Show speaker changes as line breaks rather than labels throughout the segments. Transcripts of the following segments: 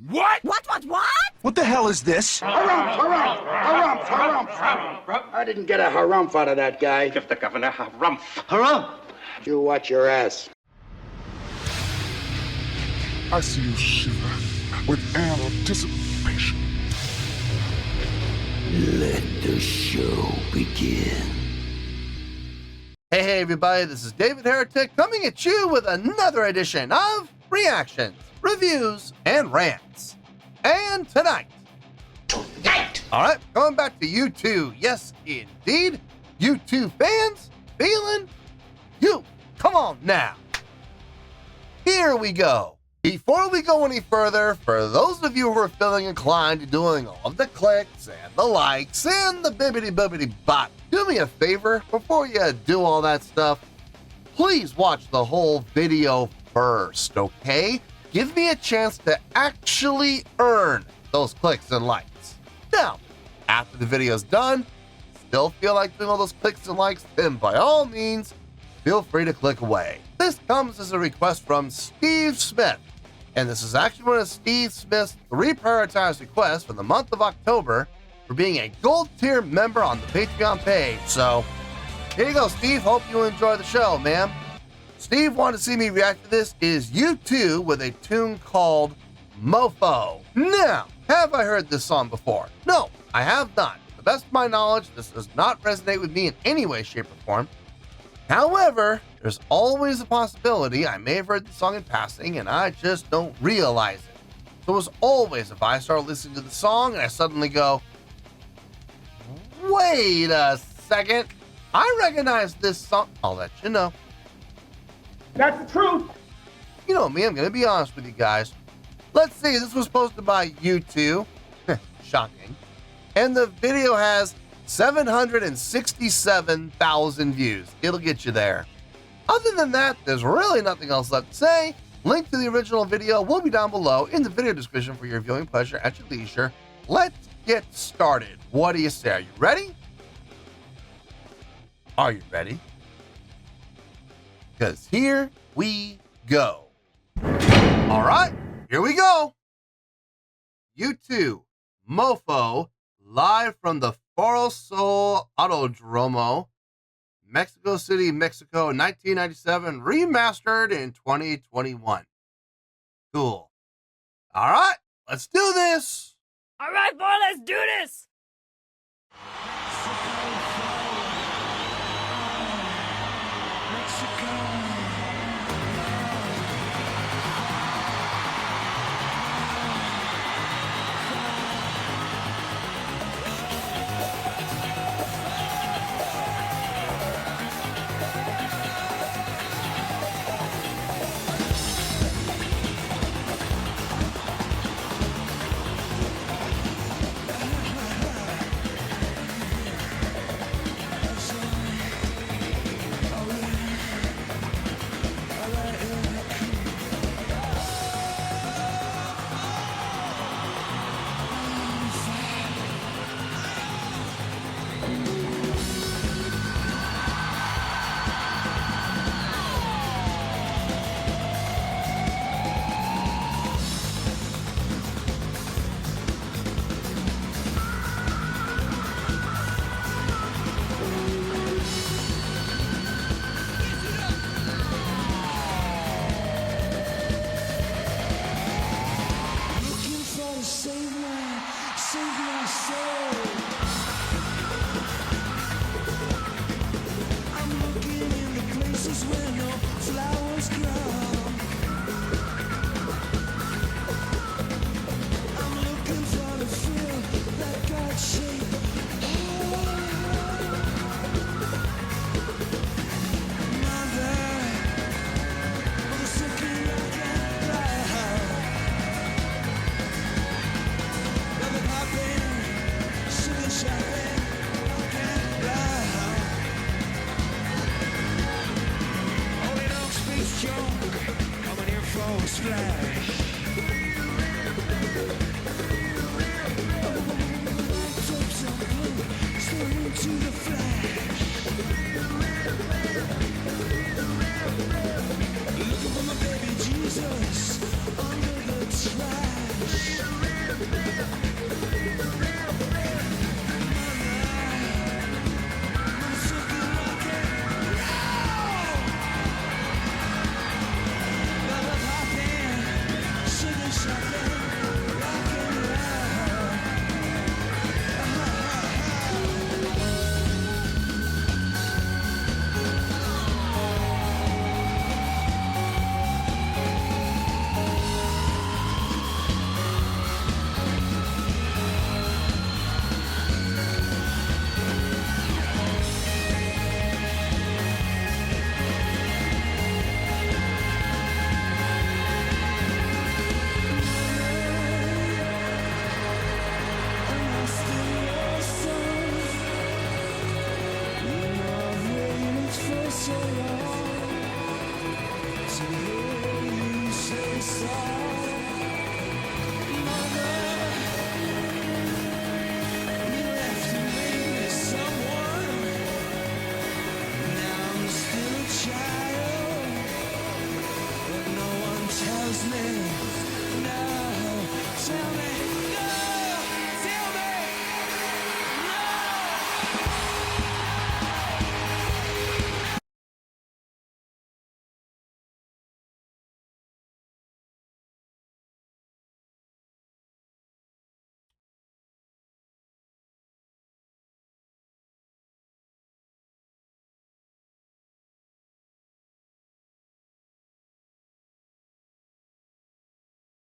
What?
What?
What the hell is this?
Harumph. I didn't get a harumph out of that guy.
Give the governor harumph.
Harumph!
You watch your ass.
I see you shiver with anticipation.
Let the show begin.
Hey everybody, this is David Heretic coming at you with another edition of Reactions, Reviews, and Rants. And tonight, alright, going back to U2, yes indeed, U2 fans, feeling you. Come on now. Here we go. Before we go any further, for those of you who are feeling inclined to doing all of the clicks and the likes and the bibbity-bibbity bot, do me a favor, before you do all that stuff, please watch the whole video first, okay? Give me a chance to actually earn those clicks and likes. Now, after the video's done, still feel like doing all those clicks and likes, then by all means, feel free to click away. This comes as a request from Steve Smith, and this is actually one of Steve Smith's 3 prioritized requests for the month of October for being a gold tier member on the Patreon page. So, here you go, Steve. Hope you enjoy the show, man. Steve wanted to see me react to this is U2 with a tune called Mofo. Now, have I heard this song before? No, I have not. To the best of my knowledge, this does not resonate with me in any way, shape, or form. However, there's always a possibility I may have heard the song in passing and I just don't realize it. So as always, if I start listening to the song and I suddenly go, wait a second, I recognize this song, I'll let you know.
That's the truth.
You know me, I'm going to be honest with you guys. Let's see, this was posted by U2. Shocking. And the video has 767,000 views. It'll get you there. Other than that, there's really nothing else left to say. Link to the original video will be down below in the video description for your viewing pleasure at your leisure. Let's get started. What do you say? Are you ready? Are you ready? Because here we go. All right, here we go. U2, Mofo, live from the Foro Sol Autodromo, Mexico City, Mexico, 1997, remastered in 2021. Cool. All right, let's do this.
All right, boy, let's do this.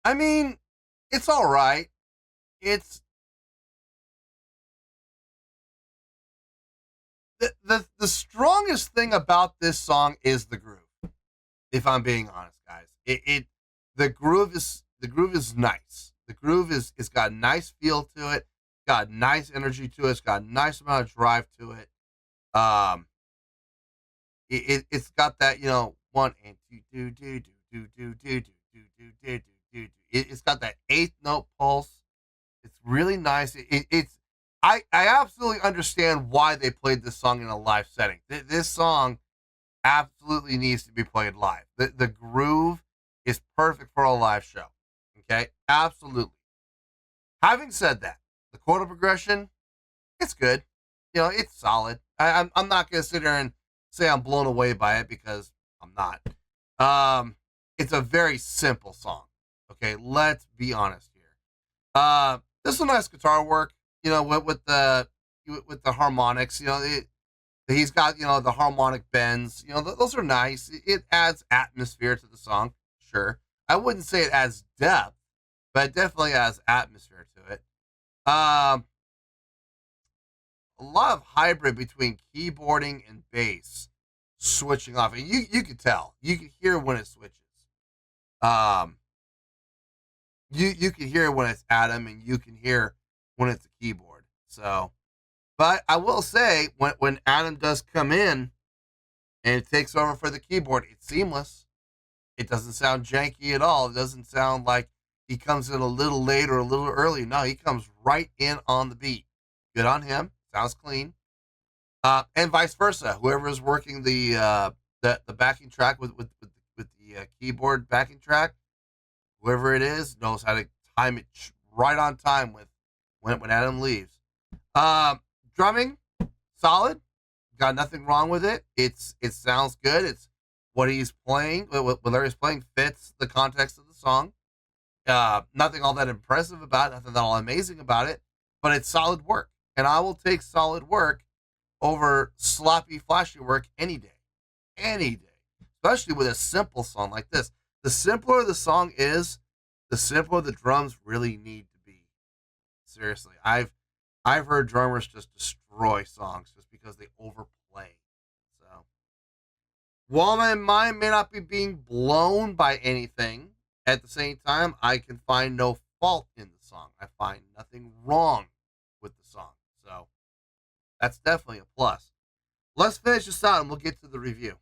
I mean, it's all right. It's the strongest thing about this song is the groove. If I'm being honest, guys, the groove is nice. The groove it's got a nice feel to it, got nice energy to it, it's got a nice amount of drive to it. It's got that, you know, 1 and 2 do. It's got that eighth note pulse. It's really nice. I absolutely understand why they played this song in a live setting. This song absolutely needs to be played live. The groove is perfect for a live show. Okay, absolutely. Having said that, the chord progression, it's good. You know, it's solid. I'm not gonna sit there and say I'm blown away by it because I'm not. It's a very simple song. Okay, let's be honest here. This is a nice guitar work. You know, with the harmonics. You know, he's got, you know, the harmonic bends. You know, those are nice. It adds atmosphere to the song. Sure, I wouldn't say it adds depth, but it definitely adds atmosphere to it. A lot of hybrid between keyboarding and bass switching off, and you could tell. You could hear when it switches. You can hear when it's Adam, and you can hear when it's a keyboard. So, but I will say, when Adam does come in and it takes over for the keyboard, it's seamless. It doesn't sound janky at all. It doesn't sound like he comes in a little late or a little early. No, he comes right in on the beat. Good on him. Sounds clean. And vice versa. Whoever is working the backing track with the keyboard backing track, whoever it is, knows how to time it right on time with when Adam leaves. Drumming, solid. Got nothing wrong with it. It sounds good. It's what he's playing, what Larry's playing fits the context of the song. Nothing all that impressive about it, nothing all amazing about it, but it's solid work. And I will take solid work over sloppy, flashy work any day. Any day. Especially with a simple song like this. The simpler the song is, the simpler the drums really need to be. Seriously, I've heard drummers just destroy songs just because they overplay. So, while my mind may not be being blown by anything, at the same time, I can find no fault in the song. I find nothing wrong with the song. So, that's definitely a plus. Let's finish this out and we'll get to the review.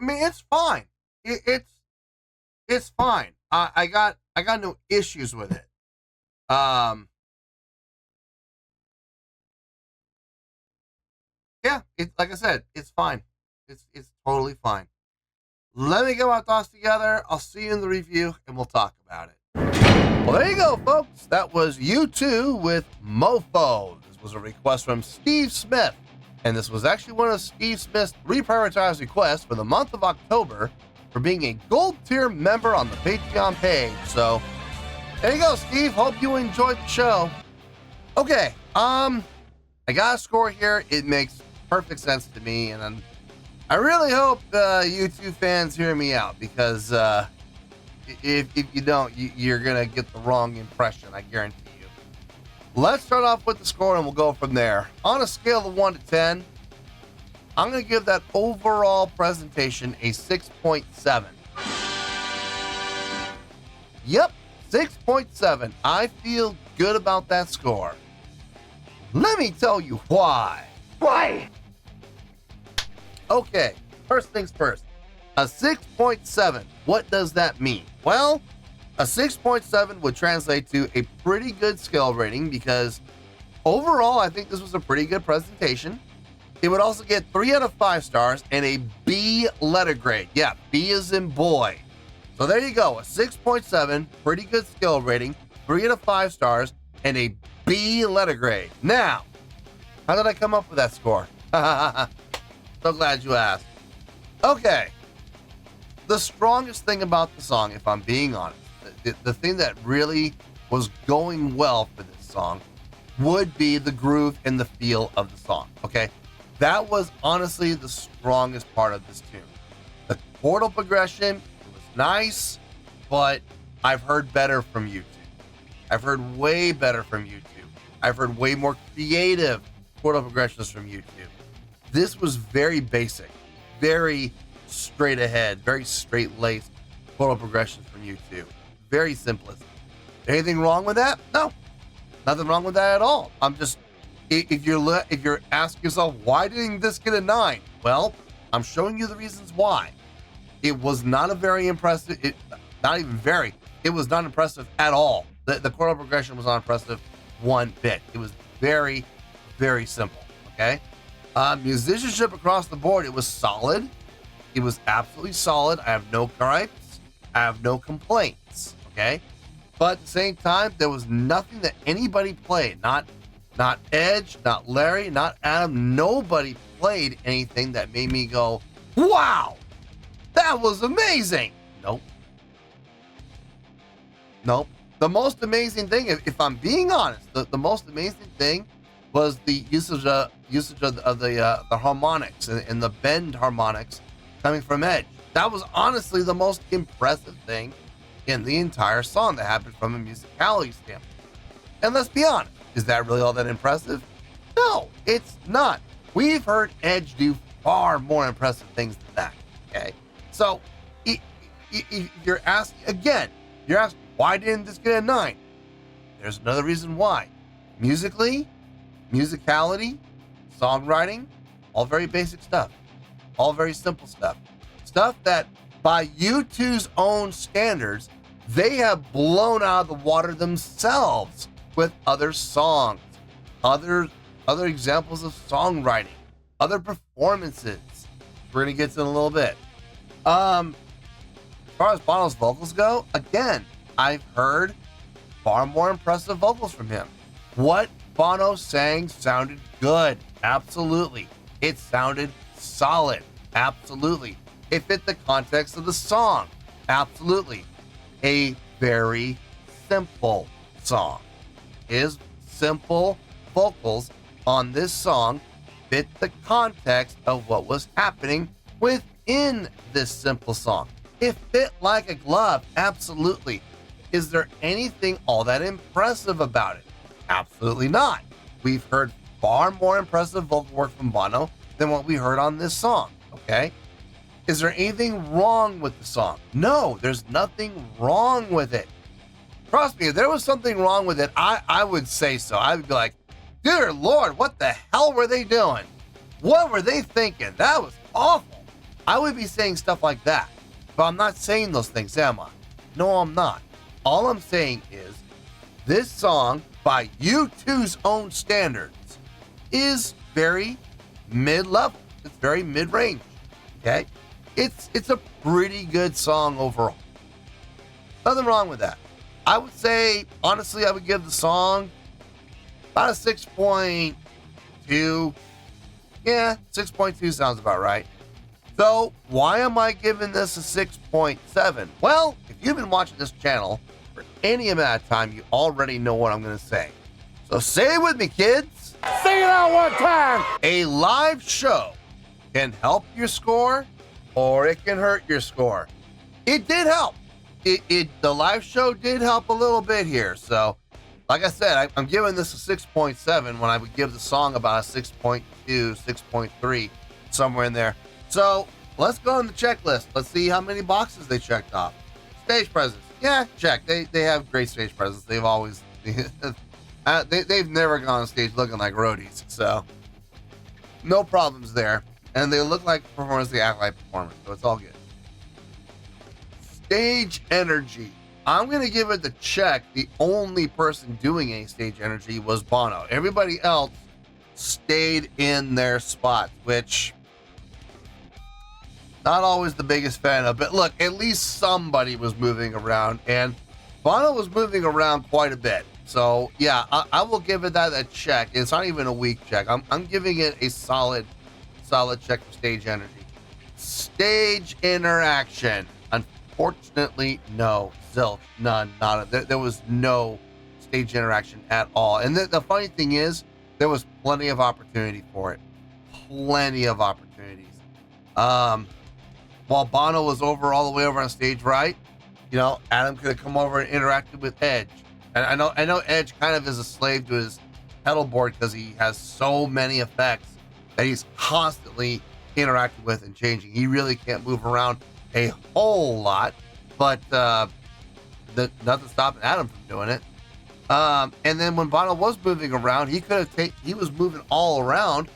mean, it's fine. It's fine. I got no issues with it. Yeah, like I said, it's fine. It's totally fine. Let me get my thoughts together. I'll see you in the review, and we'll talk about it. Well, there you go, folks. That was U2 with Mofo. This was a request from Steve Smith, and this was actually one of Steve Smith's reprioritized requests for the month of October for being a gold tier member on the Patreon page. So there you go, Steve. Hope you enjoyed the show. Okay, I got a score here. It makes perfect sense to me, and I really hope U2 fans hear me out, because if you don't, you're gonna get the wrong impression, I guarantee you. Let's start off with the score and we'll go from there. On a scale of 1 to 10, I'm gonna give that overall presentation a 6.7. Yep, 6.7. I feel good about that score. Let me tell you why.
Why?
Okay, first things first. A 6.7, what does that mean? Well, a 6.7 would translate to a pretty good skill rating, because overall, I think this was a pretty good presentation. It would also get 3 out of 5 stars and a B letter grade. Yeah, B as in boy. So there you go, a 6.7, pretty good skill rating, 3 out of 5 stars, and a B letter grade. Now, how did I come up with that score? So glad you asked. Okay. The strongest thing about the song, if I'm being honest, the thing that really was going well for this song would be the groove and the feel of the song. Okay. That was honestly the strongest part of this tune. The chordal progression, it was nice, but I've heard better from U2. I've heard way better from U2. I've heard way more creative chordal progressions from U2. This was very basic, very straight ahead, very straight laced chordal progressions from U2. Very simplistic. Anything wrong with that? No, nothing wrong with that at all. I'm just, if you're asking yourself, why didn't this get a 9? Well, I'm showing you the reasons why. It was not a very impressive, it was not impressive at all. The chordal progression was not impressive one bit. It was very, very simple, okay? Musicianship across the board, it was solid. It was absolutely solid. I have no gripes. I have no complaints, okay? But at the same time, there was nothing that anybody played. Not Edge, not Larry, not Adam. Nobody played anything that made me go, wow, that was amazing. Nope. The most amazing thing, if I'm being honest, the most amazing thing was the usage of the harmonics and the bend harmonics coming from Edge. That was honestly the most impressive thing in the entire song that happened from a musicality standpoint. And let's be honest, is that really all that impressive? No, it's not. We've heard Edge do far more impressive things than that, okay? So, you're asking, why didn't this get a 9? There's another reason why. Musically, musicality, songwriting, all very basic stuff. All very simple stuff. Stuff that, by U2's own standards, they have blown out of the water themselves with other songs, other examples of songwriting, other performances. We're going to get to in a little bit. As far as Bono's vocals go, again, I've heard far more impressive vocals from him. What Bono sang sounded good. Absolutely. It sounded solid. Absolutely. It fit the context of the song. Absolutely. A very simple song. His simple vocals on this song fit the context of what was happening within this simple song. It fit like a glove. Absolutely. Is there anything all that impressive about it? Absolutely not. We've heard far more impressive vocal work from Bono than what we heard on this song, okay? Is there anything wrong with the song? No, there's nothing wrong with it. Trust me, if there was something wrong with it, I would say so. I would be like, dear Lord, what the hell were they doing? What were they thinking? That was awful. I would be saying stuff like that. But I'm not saying those things, am I? No, I'm not. All I'm saying is this song, by U2's own standards, is very mid-level. It's very mid-range. Okay? It's a pretty good song overall. Nothing wrong with that. I would say, honestly, I would give the song about a 6.2. Yeah, 6.2 sounds about right. So, why am I giving this a 6.7? Well, if you've been watching this channel for any amount of time, you already know what I'm going to say. So, say it with me, kids.
Sing it out one time.
A live show can help your score, or it can hurt your score. It did help. The live show did help a little bit here. So, like I said, I'm giving this a 6.7 when I would give the song about a 6.2, 6.3, somewhere in there. So, let's go on the checklist. Let's see how many boxes they checked off. Stage presence. Yeah, check. They have great stage presence. They've always... they've never gone on stage looking like roadies. So, no problems there. And they look like performers. They act like performers. So, it's all good. Stage energy. I'm going to give it the check. The only person doing any stage energy was Bono. Everybody else stayed in their spots, which... not always the biggest fan of, but look, at least somebody was moving around, and Bono was moving around quite a bit. So yeah, I will give it that a check. It's not even a weak check. I'm giving it a solid check for stage energy. Stage interaction. Unfortunately, no, zilch, none, nada. There was no stage interaction at all. And the funny thing is, there was plenty of opportunity for it. Plenty of opportunities. While Bono was all the way over on stage right, you know, Adam could have come over and interacted with Edge. And I know Edge kind of is a slave to his pedal board because he has so many effects that he's constantly interacting with and changing. He really can't move around a whole lot, but nothing stopping Adam from doing it. And then when Bono was moving around, he was moving all around.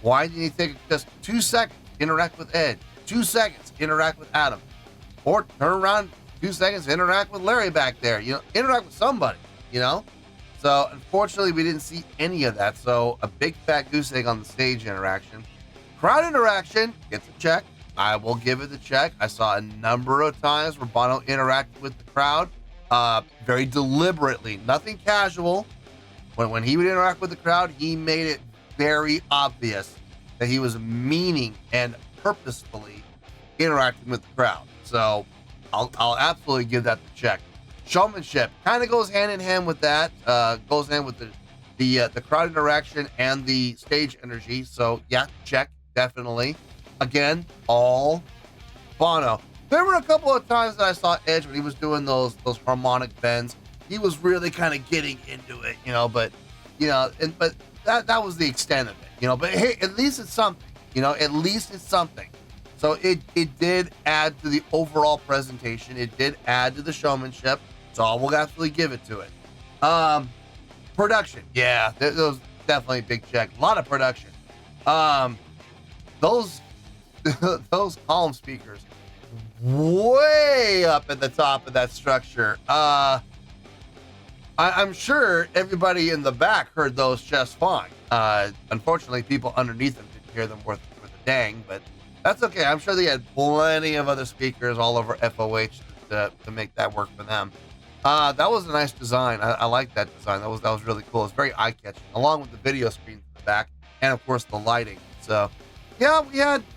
Why didn't he take just 2 seconds, interact with Edge? 2 seconds, interact with Adam, or turn around 2 seconds, interact with Larry back there. You know, interact with somebody. You know, so unfortunately we didn't see any of that. So a big fat goose egg on the stage interaction. Crowd interaction gets a check. I will give it the check. I saw a number of times where Bono interacted with the crowd, very deliberately, nothing casual. When he would interact with the crowd, he made it very obvious that he was meaning and purposefully interacting with the crowd. So I'll absolutely give that the check. Showmanship kind of goes hand in hand with that. Goes hand with the crowd interaction and the stage energy. So yeah, check, definitely. Again, all Bono. There were a couple of times that I saw Edge when he was doing those harmonic bends. He was really kind of getting into it, you know. But you know, but that was the extent of it, you know. But hey, at least it's something, you know. At least it's something. So it did add to the overall presentation. It did add to the showmanship. So I will absolutely give it to it. Production, yeah, those definitely a big check. A lot of production. Those column speakers, way up at the top of that structure. I'm sure everybody in the back heard those just fine. Unfortunately, people underneath them didn't hear them worth a dang, but that's okay. I'm sure they had plenty of other speakers all over FOH to make that work for them. That was a nice design. I like that design. That was really cool. It's very eye-catching, along with the video screen in the back, and of course the lighting. So, yeah,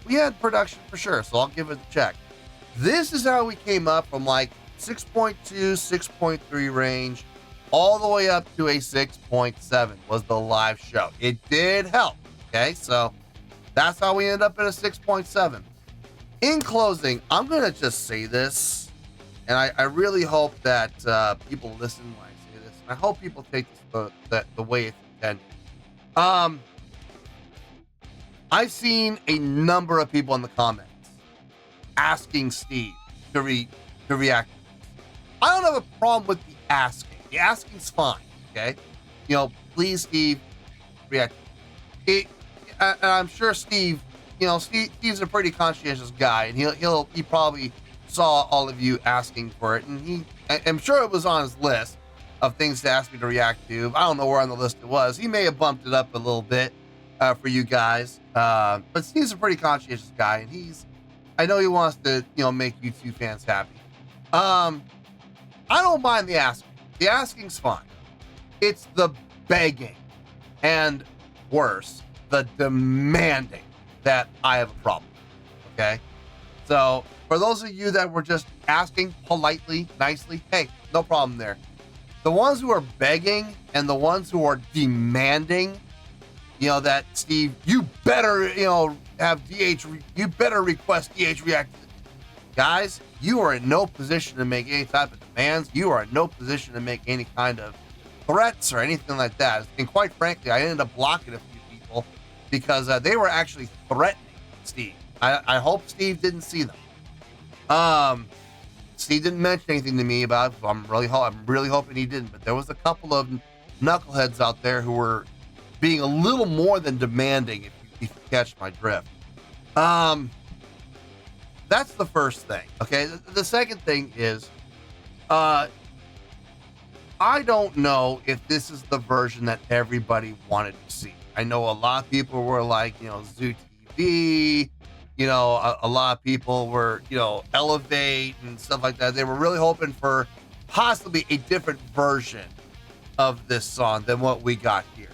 we had production for sure. So I'll give it a check. This is how we came up from like 6.2, 6.3 range, all the way up to a 6.7 was the live show. It did help. Okay, so that's how we end up at a 6.7. In closing, I'm gonna just say this. And I really hope that people listen when I say this. I hope people take this the way it's intended. I've seen a number of people in the comments asking Steve to react. I don't have a problem with the asking. The asking's fine, okay? You know, please, Steve, react. And I'm sure Steve, Steve's a pretty conscientious guy, and he probably saw all of you asking for it, and I'm sure it was on his list of things to ask me to react to. I don't know where on the list it was. He may have bumped it up a little bit for you guys, but Steve's a pretty conscientious guy, and I know he wants to, make you two fans happy. I don't mind the asking. The asking's fine. It's the begging, and worse, the demanding that I have a problem with, okay? So for those of you that were just asking politely, nicely, hey, no problem there. The ones who are begging and the ones who are demanding, that Steve, you better, have DH, you better request DH react. Guys, you are in no position to make any type of demands. You are in no position to make any kind of threats or anything like that. And quite frankly, I ended up blocking a few people because they were actually threatening Steve. I hope Steve didn't see them. Steve didn't mention anything to me about it, so I'm really hoping he didn't. But there was a couple of knuckleheads out there who were being a little more than demanding, if you catch my drift. That's the first thing. Okay. The second thing is, I don't know if this is the version that everybody wanted to see. I know a lot of people were like, Zoo TV, a lot of people were, Elevate and stuff like that. They were really hoping for possibly a different version of this song than what we got here.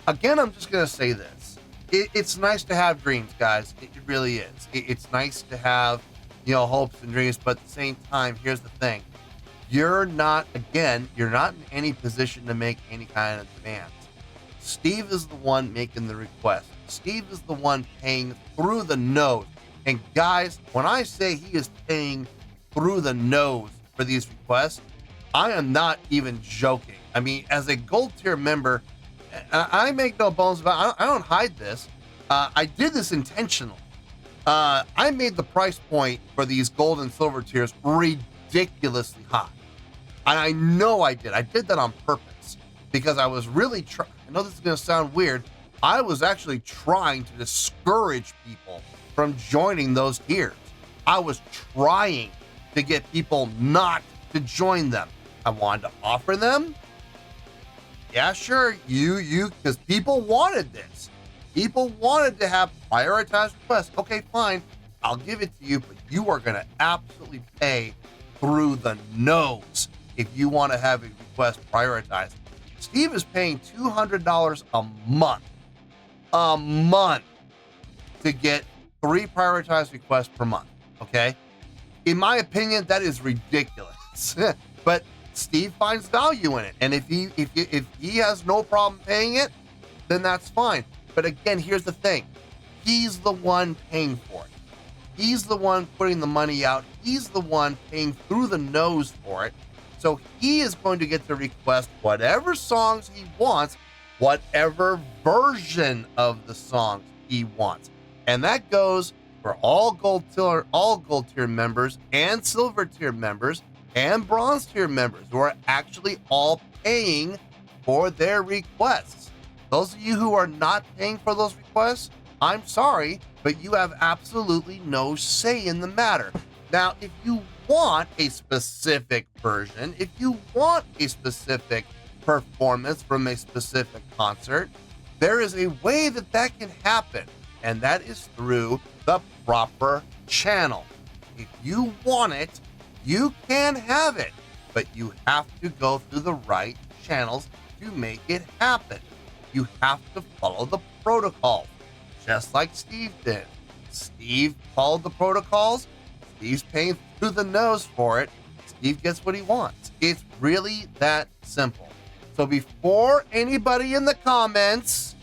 Again, I'm just going to say this. It's nice to have dreams, guys. It really is. It's nice to have, hopes and dreams, but at the same time, here's the thing. You're not in any position to make any kind of demands. Steve is the one making the request. Steve is the one paying through the nose. And guys, when I say he is paying through the nose for these requests, I am not even joking. I mean, as a gold tier member, I make no bones about it. I don't hide this. I did this intentionally. I made the price point for these gold and silver tiers ridiculously high. And I know I did. I did that on purpose because I was really trying. I know this is going to sound weird. I was actually trying to discourage people from joining those tiers. I was trying to get people not to join them. I wanted to offer them. Yeah, sure. Because people wanted this. People wanted to have prioritized requests. Okay, fine. I'll give it to you, but you are going to absolutely pay through the nose if you want to have a request prioritized. Steve is paying $200 a month to get 3 prioritized requests per month. Okay. In my opinion, that is ridiculous, but Steve finds value in it. And if he has no problem paying it, then that's fine. But again, here's the thing. He's the one paying for it. He's the one putting the money out. He's the one paying through the nose for it. So he is going to get to request whatever songs he wants, whatever version of the songs he wants. And that goes for all gold tier members and silver tier members and bronze tier members who are actually all paying for their requests. Those of you who are not paying for those requests, I'm sorry, but you have absolutely no say in the matter. Now, if you want a specific version, if you want a specific performance from a specific concert, there is a way that can happen, and that is through the proper channel. If you want it, you can have it, but you have to go through the right channels to make it happen. You have to follow the protocol, just like Steve did. Steve followed the protocols. Steve's paying through the nose for it. Steve gets what he wants. It's really that simple. So before anybody in the comments,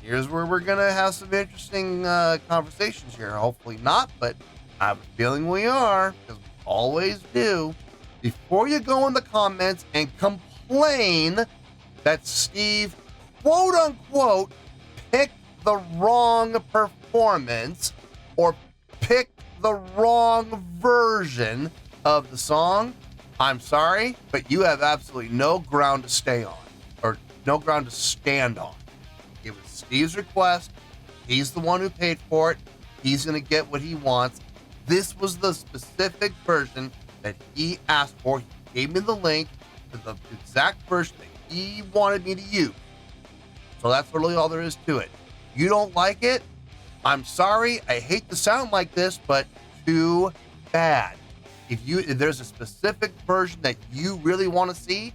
here's where we're going to have some interesting conversations here. Hopefully not, but I have a feeling we are, because we always do. Before you go in the comments and complain that Steve, quote unquote, picked the wrong performance or picked the wrong version of the song, I'm sorry, but you have absolutely no ground to stay on or no ground to stand on. It was Steve's request. He's the one who paid for it. He's going to get what he wants. This was the specific version that he asked for. He gave me the link to the exact version that he wanted me to use. So that's really all there is to it. You don't like it? I'm sorry. I hate to sound like this, but too bad. If there's a specific version that you really want to see,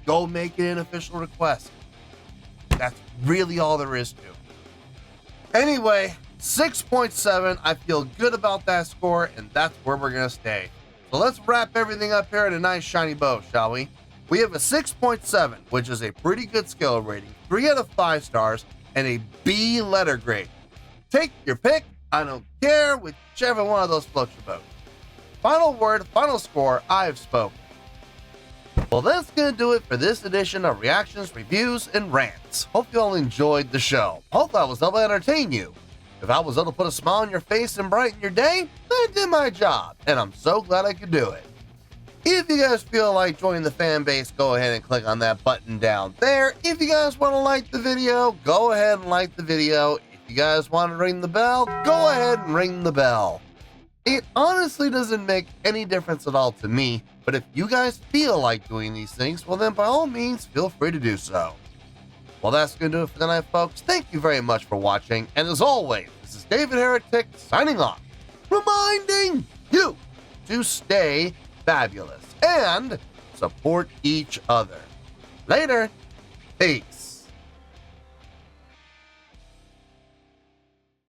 go make it an official request. That's really all there is to it. Anyway, 6.7. I feel good about that score, and that's where we're going to stay. So let's wrap everything up here in a nice shiny bow, shall we? We have a 6.7, which is a pretty good scale rating, 3 out of 5 stars, and a B letter grade. Take your pick. I don't care, whichever one of those floats your boat. Final word, final score, I've spoken. Well, that's going to do it for this edition of Reactions, Reviews, and Rants. Hope you all enjoyed the show. Hope I was able to entertain you. If I was able to put a smile on your face and brighten your day, I did my job, and I'm so glad I could do it. If you guys feel like joining the fan base, go ahead and click on that button down there. If you guys want to like the video, go ahead and like the video. If you guys want to ring the bell, go ahead and ring the bell. It honestly doesn't make any difference at all to me, but if you guys feel like doing these things, well then by all means, feel free to do so. Well, that's going to do it for tonight, folks. Thank you very much for watching, and as always, this is David Heretic signing off, reminding you to stay fabulous and support each other. Later. Peace.